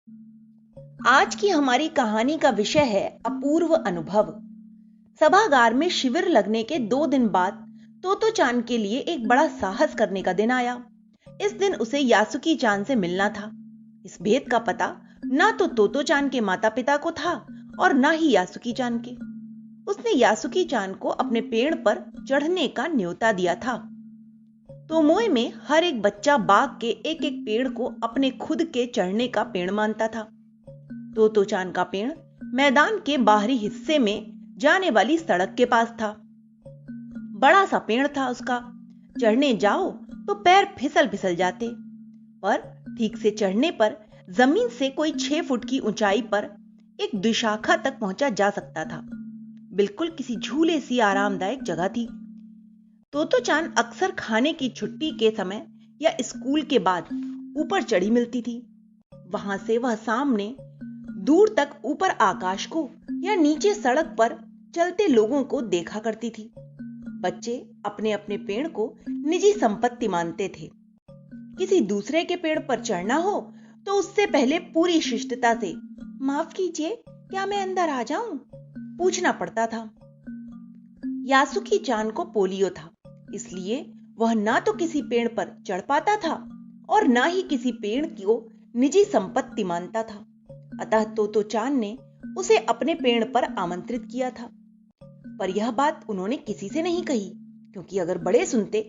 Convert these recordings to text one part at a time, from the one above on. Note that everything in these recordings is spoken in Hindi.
आज की हमारी कहानी का विषय है अपूर्व अनुभव। सभागार में शिविर लगने के 2 दिन बाद तोतो चान के लिए एक बड़ा साहस करने का दिन आया। इस दिन उसे यासुकी चान से मिलना था। इस भेद का पता ना तो तोतो चान के माता पिता को था और ना ही यासुकी चान के। उसने यासुकी चान को अपने पेड़ पर चढ़ने का न्योता दिया था। तोमोए में हर एक बच्चा बाग के एक एक पेड़ को अपने खुद के चढ़ने का पेड़ मानता था। तोतो चान का पेड़ मैदान के बाहरी हिस्से में जाने वाली सड़क के पास था। बड़ा सा पेड़ था उसका। चढ़ने जाओ तो पैर फिसल फिसल जाते, पर ठीक से चढ़ने पर जमीन से कोई 6 फुट की ऊंचाई पर एक द्विशाखा तक पहुंचा जा सकता था। बिल्कुल किसी झूले सी आरामदायक जगह थी। तोतो चान अक्सर खाने की छुट्टी के समय या स्कूल के बाद ऊपर चढ़ी मिलती थी। वहां से वह सामने दूर तक ऊपर आकाश को या नीचे सड़क पर चलते लोगों को देखा करती थी। बच्चे अपने अपने पेड़ को निजी संपत्ति मानते थे। किसी दूसरे के पेड़ पर चढ़ना हो तो उससे पहले पूरी शिष्टता से माफ कीजिए, क्या मैं अंदर आ जाऊं, पूछना पड़ता था। यासुकी चान को पोलियो था, इसलिए वह ना तो किसी पेड़ पर चढ़ पाता था और ना ही किसी पेड़ को निजी संपत्ति मानता था। अतः तोतो चान ने उसे अपने पेड़ पर आमंत्रित किया था। पर यह बात उन्होंने किसी से नहीं कही, क्योंकि अगर बड़े सुनते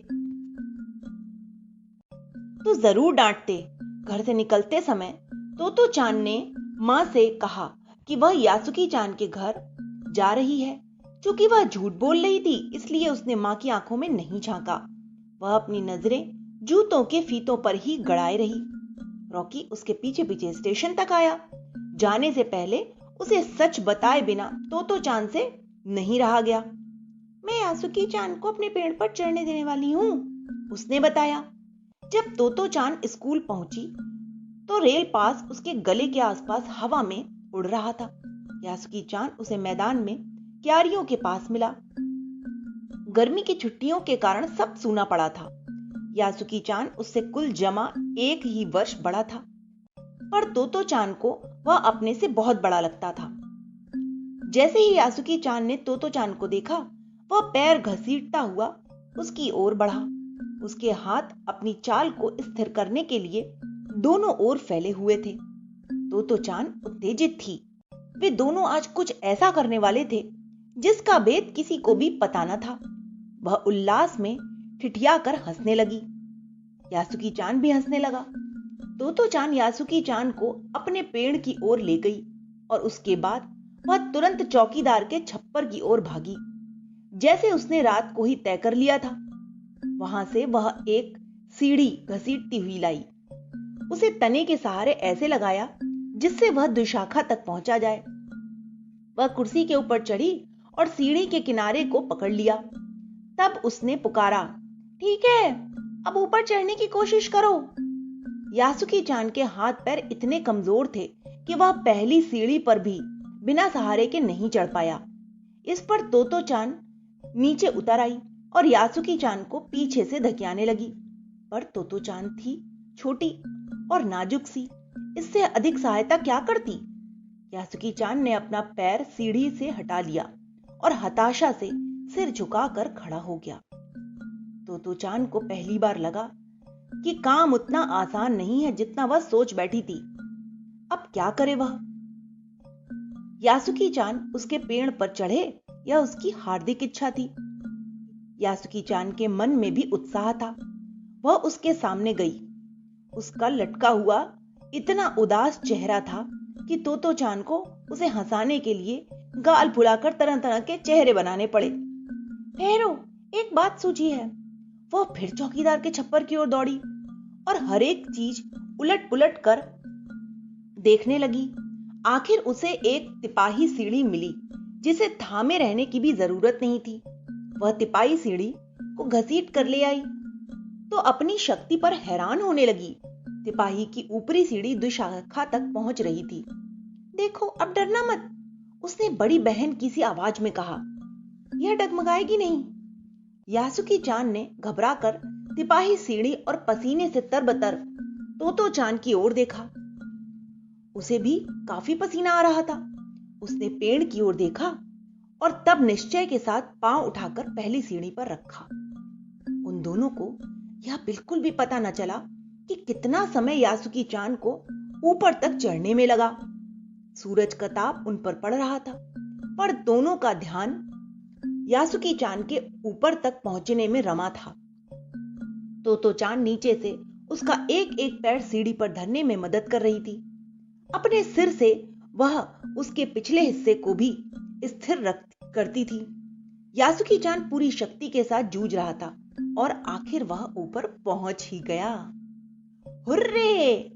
तो जरूर डांटते। घर से निकलते समय तोतो चान ने मां से कहा कि वह यासुकी चान के घर जा रही है। चूंकि वह झूठ बोल रही थी, इसलिए उसने मां की आंखों में नहीं झांका। वह अपनी नजरें जूतों के फीतों पर ही गड़ाए रही। रॉकी उसके पीछे पीछे स्टेशन तक आया। जाने से पहले उसे सच बताए बिना तोतो चान से नहीं रहा गया। मैं यासुकी चान को अपने पेड़ पर चढ़ने देने वाली हूं, उसने बताया। जब तोतो चान स्कूल पहुंची तो रेल पास उसके गले के आसपास हवा में उड़ रहा था। यासुकी चान उसे मैदान में क्यारियों के पास मिला। गर्मी की छुट्टियों के कारण सब सूना पड़ा था। यासुकी चान उससे कुल जमा 1 ही वर्ष बड़ा था, पर तोतो चान को वह अपने से बहुत बड़ा लगता था। जैसे ही यासुकी चान ने तोतो चान को देखा, वह पैर घसीटता हुआ उसकी ओर बढ़ा। उसके हाथ अपनी चाल को स्थिर करने के लिए दोनों ओर फैले हुए थे। तोतो चान उत्तेजित थी। वे दोनों आज कुछ ऐसा करने वाले थे जिसका भेद किसी को भी पता न था। वह उल्लास में ठिठियाकर हंसने लगी। यासुकी चान भी हंसने लगा। तोतो चान यासुकी चान को अपने पेड़ की ओर ले गई और उसके बाद वह तुरंत चौकीदार के छप्पर की ओर भागी, जैसे उसने रात को ही तय कर लिया था। वहां से वह एक सीढ़ी घसीटती हुई लाई। उसे तने के सहारे ऐसे लगाया जिससे वह द्विशाखा तक पहुंचा जाए। वह कुर्सी के ऊपर चढ़ी और सीढ़ी के किनारे को पकड़ लिया। तब उसने पुकारा, ठीक है, अब ऊपर चढ़ने की कोशिश करो। यासुकी चान के हाथ पैर इतने कमजोर थे कि वह पहली सीढ़ी पर भी बिना सहारे के नहीं चढ़ पाया। इस पर तोतो चान नीचे उतर आई और यासुकी चान को पीछे से धकेलने लगी। पर तोतो चान थी छोटी और नाजुक सी, इससे अधिक सहायता क्या करती। यासुकी चान ने अपना पैर सीढ़ी से हटा लिया और हताशा से सिर झुकाकर खड़ा हो गया। तोतो चान को पहली बार लगा कि काम उतना आसान नहीं है जितना वह सोच बैठी थी। अब क्या करे वह। यासुकी चान उसके पेड़ पर चढ़े यह उसकी हार्दिक इच्छा थी। यासुकी चान के मन में भी उत्साह था। वह उसके सामने गई। उसका लटका हुआ इतना उदास चेहरा था कि तोतो चान को उसे हंसाने के लिए गाल फुलाकर तरह तरह के चेहरे बनाने पड़े। ठहरो, एक बात सूझी है। वह फिर चौकीदार के छप्पर की ओर दौड़ी और हर एक चीज उलट पुलट कर देखने लगी। आखिर उसे एक तिपाही सीढ़ी मिली जिसे थामे रहने की भी जरूरत नहीं थी। वह तिपाही सीढ़ी को घसीट कर ले आई तो अपनी शक्ति पर हैरान होने लगी। तिपाही की ऊपरी सीढ़ी द्विशाखा तक पहुंच रही थी। देखो, अब डरना मत, उसने बड़ी बहन की सी आवाज में कहा। यह डगमगाएगी नहीं। यासुकी चान ने घबराकर तिपाही सीढ़ी और पसीने से तरबतर तोतो चान की ओर देखा। उसे भी काफी पसीना आ रहा था। उसने पेड़ की ओर देखा और तब निश्चय के साथ पांव उठाकर पहली सीढ़ी पर रखा। उन दोनों को यह बिल्कुल भी पता न चला कि कितना समय यासुकी चान को ऊपर तक चढ़ने में लगा। सूरज का ताप उन पर पड़ रहा था, पर दोनों का ध्यान यासुकी चान के ऊपर तक पहुंचने में रमा था। तो चान नीचे से उसका एक एक पैर सीढ़ी पर धरने में मदद कर रही थी। अपने सिर से वह उसके पिछले हिस्से को भी स्थिर करती थी। यासुकी चान पूरी शक्ति के साथ जूझ रहा था और आखिर वह ऊपर पहुंच ही गया। हुर्रे!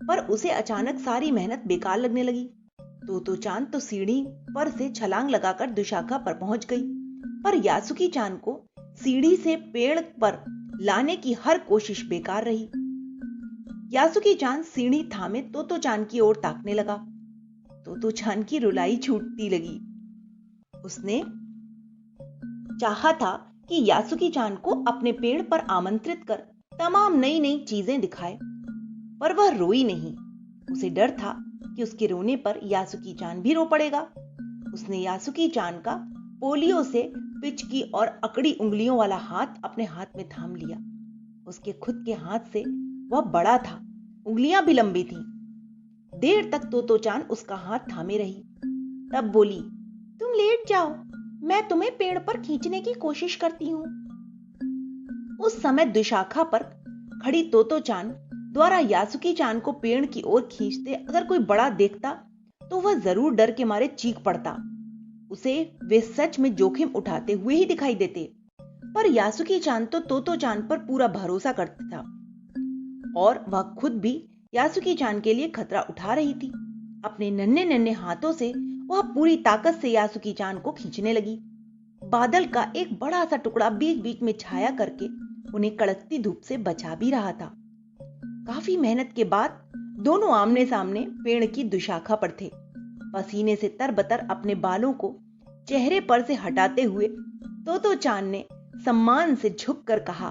पर उसे अचानक सारी मेहनत बेकार लगने लगी। तो चान तो सीढ़ी पर से छलांग लगाकर दुशाखा पर पहुंच गई, पर यासुकी चान को सीढ़ी से पेड़ पर लाने की हर कोशिश बेकार रही। यासुकी चान सीढ़ी थामे तो चान की ओर ताकने लगा। तो चान की रुलाई छूटती लगी। उसने चाहा था कि यासुकी चान को अपने पेड़ पर आमंत्रित कर तमाम नई नई चीजें दिखाए, पर वह रोई नहीं। उसे डर था कि उसके रोने पर यासुकी चान भी रो पड़ेगा। उसने यासुकी चान का पोलियो से पिचकी और अकड़ी उंगलियों वाला हाथ अपने हाथ में थाम लिया। उसके खुद के हाथ से वह बड़ा था, उंगलियां भी लंबी थीं। देर तक तो चान उसका हाथ थामे रही, तब बोली, तुम लेट जाओ, मैं तुम्हें पेड़ पर खींचने की कोशिश करती हूं। उस समय दुशाखा पर खड़ी तो चान द्वारा यासुकी चान को पेड़ की ओर खींचते अगर कोई बड़ा देखता तो वह जरूर डर के मारे चीख पड़ता। उसे वे सच में जोखिम उठाते हुए ही दिखाई देते, पर यासुकी चान तो चान पर पूरा भरोसा करता था और वह खुद भी यासुकी चान के लिए खतरा उठा रही थी। अपने नन्हे नन्हे हाथों से वह पूरी ताकत से यासुकी चान को खींचने लगी। बादल का एक बड़ा सा टुकड़ा बीच बीच में छाया करके उन्हें कड़कती धूप से बचा भी रहा था। काफी मेहनत के बाद दोनों आमने सामने पेड़ की दुशाखा पर थे। पसीने से तरबतर अपने बालों को चेहरे पर से हटाते हुए तो चान ने सम्मान से झुककर कहा,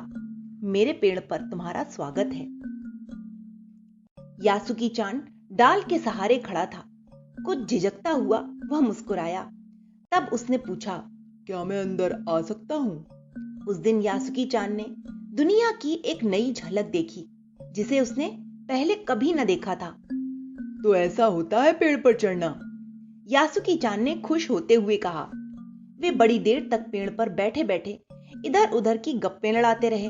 मेरे पेड़ पर तुम्हारा स्वागत है। यासुकी चान डाल के सहारे खड़ा था। कुछ झिझकता हुआ वह मुस्कुराया। तब उसने पूछा, क्या मैं अंदर आ सकता हूं? उस दिन यासुकी चान ने दुनिया की एक नई झलक देखी जिसे उसने पहले कभी न देखा था। तो ऐसा होता है पेड़ पर चढ़ना? यासुकी चान ने खुश होते हुए कहा। वे बड़ी देर तक पेड़ पर बैठे बैठे इधर उधर की गप्पें लड़ाते रहे।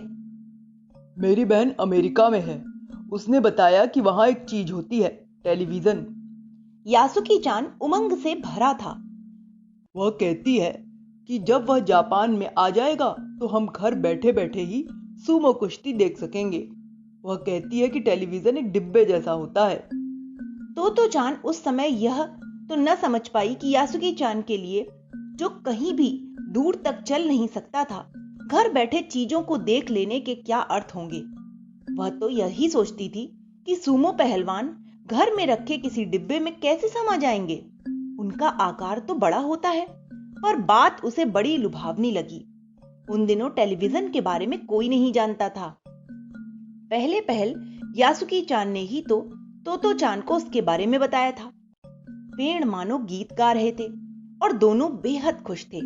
मेरी बहन अमेरिका में है, उसने बताया कि वहां एक चीज होती है, टेलीविजन। यासुकी चान उमंग से भरा था। वह कहती है कि जब वह जापान में आ जाएगा तो हम घर बैठे बैठे ही सुमो कुश्ती देख सकेंगे। वह कहती है कि टेलीविजन एक डिब्बे जैसा होता है। तो चान उस समय यह तो न समझ पाई कि यासुकी चान के लिए, जो कहीं भी दूर तक चल नहीं सकता था, घर बैठे चीजों को देख लेने के क्या अर्थ होंगे। वह तो यही सोचती थी कि सुमो पहलवान घर में रखे किसी डिब्बे में कैसे समा जाएंगे। उनका आकार तो बड़ा होता है, पर बात उसे बड़ी लुभावनी लगी। उन दिनों टेलीविजन के बारे में कोई नहीं जानता था। पहले पहल यासुकी चान ने ही तो चान को उसके बारे में बताया था। पेड़ मानो गीत गा रहे थे और दोनों बेहद खुश थे।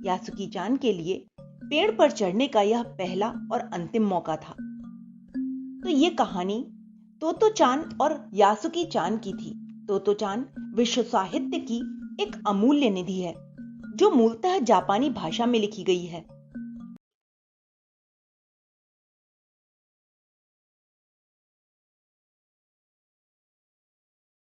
यासुकी चान के लिए पेड़ पर चढ़ने का यह पहला और अंतिम मौका था। तो ये कहानी तो चान और यासुकी चान की थी। तो चान विश्व साहित्य की एक अमूल्य निधि है जो मूलतः जापानी भाषा में लिखी गई है।